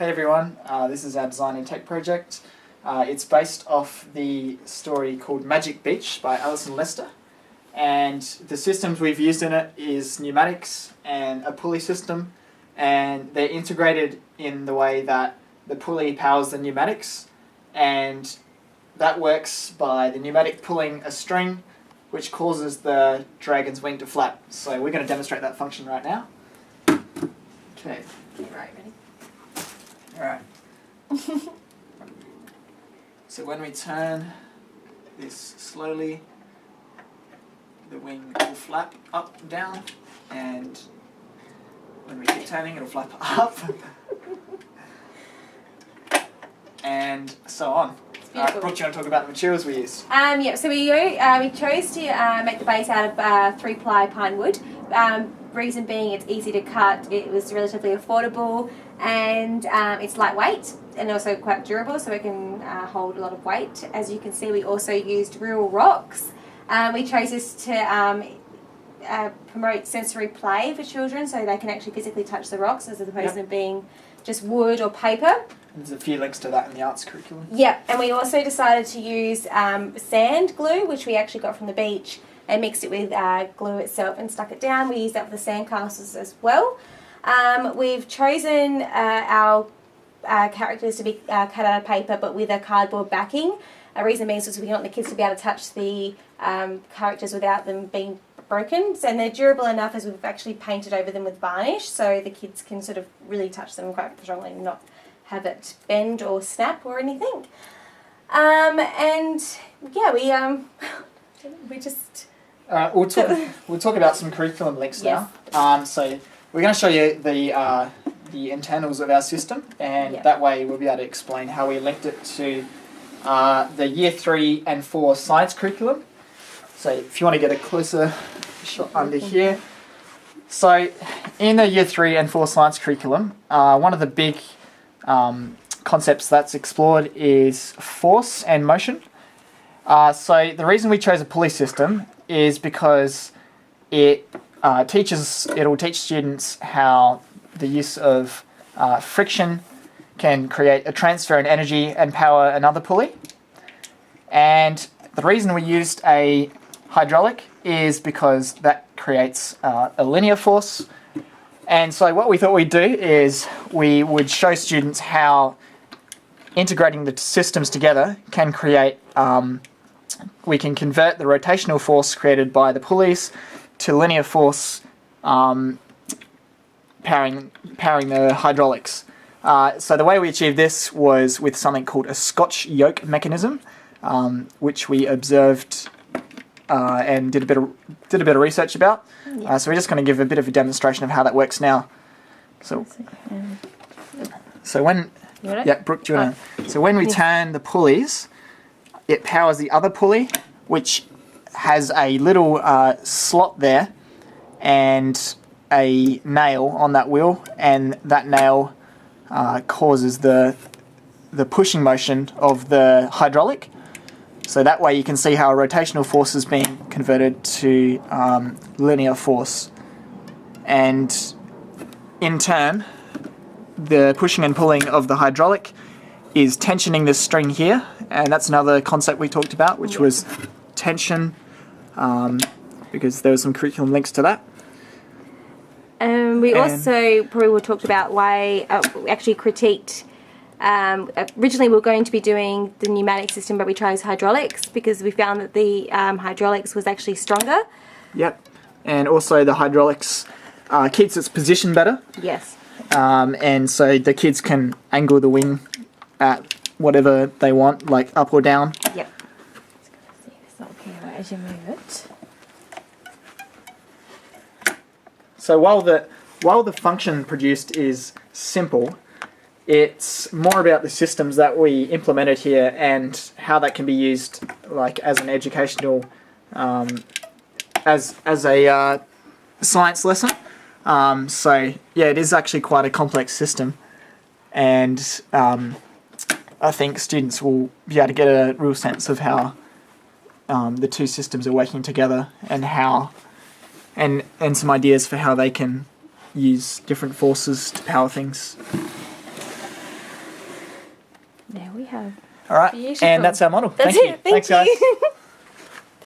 Hey everyone, this is our design and tech project. It's based off the story called Magic Beach by Alison Lester, and the systems we've used in it is pneumatics and a pulley system, and they're integrated in the way that the pulley powers the pneumatics, and that works by the pneumatic pulling a string which causes the dragon's wing to flap. So we're going to demonstrate that function right now. Okay. Right, ready? Alright. So when we turn this slowly, the wing will flap up and down, and when we keep turning, it'll flap up. And so on. Brooke, do you want to talk about the materials we used? So we chose to make the base out of 3-ply pine wood. Reason being, it's easy to cut, it was relatively affordable, and it's lightweight and also quite durable, so it can hold a lot of weight. As you can see, we also used real rocks. We chose this to promote sensory play for children, so they can actually physically touch the rocks as opposed to being just wood or paper. There's a few links to that in the arts curriculum. Yep, and we also decided to use sand glue, which we actually got from the beach, and mixed it with glue itself and stuck it down. We used that for the sandcastles as well. We've chosen our characters to be cut out of paper but with a cardboard backing. A reason being is we want the kids to be able to touch the characters without them being broken, and they're durable enough as we've actually painted over them with varnish, so the kids can sort of really touch them quite strongly and not have it bend or snap or anything. And yeah, we just... we'll talk about some curriculum links now. So we're going to show you the internals of our system, and that way we'll be able to explain how we linked it to the Year 3 and 4 science curriculum. So if you want to get a closer shot under here. So in the Year 3 and 4 science curriculum, one of the big concepts that's explored is force and motion. So the reason we chose a pulley system is because it'll teach students how the use of friction can create a transfer in energy and power another pulley. And the reason we used a hydraulic is because that creates a linear force. And so what we thought we'd do is we would show students how integrating the systems together can create, we can convert the rotational force created by the pulleys to linear force powering the hydraulics. So the way we achieved this was with something called a Scotch yoke mechanism, which we observed and did a bit of research about. So we're just going to give a bit of a demonstration of how that works now. So when Brooke, do you want to? So when we turn the pulleys, it powers the other pulley, which has a little slot there and a nail on that wheel, and that nail causes the pushing motion of the hydraulic. So that way you can see how a rotational force is being converted to linear force. And in turn, the pushing and pulling of the hydraulic is tensioning this string here, and that's another concept we talked about, which was tension, because there were some curriculum links to that. We also probably talked about why we actually critiqued. Originally we were going to be doing the pneumatic system, but we chose hydraulics because we found that the hydraulics was actually stronger. Yep, and also the hydraulics keeps its position better. Yes. And so the kids can angle the wing at whatever they want, like up or down. Yep. Just gonna see this up here as you move it. So while the function produced is simple, it's more about the systems that we implemented here and how that can be used, like as an educational, as a science lesson. So yeah, it is actually quite a complex system, and I think students will be able to get a real sense of how the two systems are working together, and how and some ideas for how they can use different forces to power things. There we have. All right. Beautiful. And that's our model. That's Thank you. it. Thank Thanks, guys. you.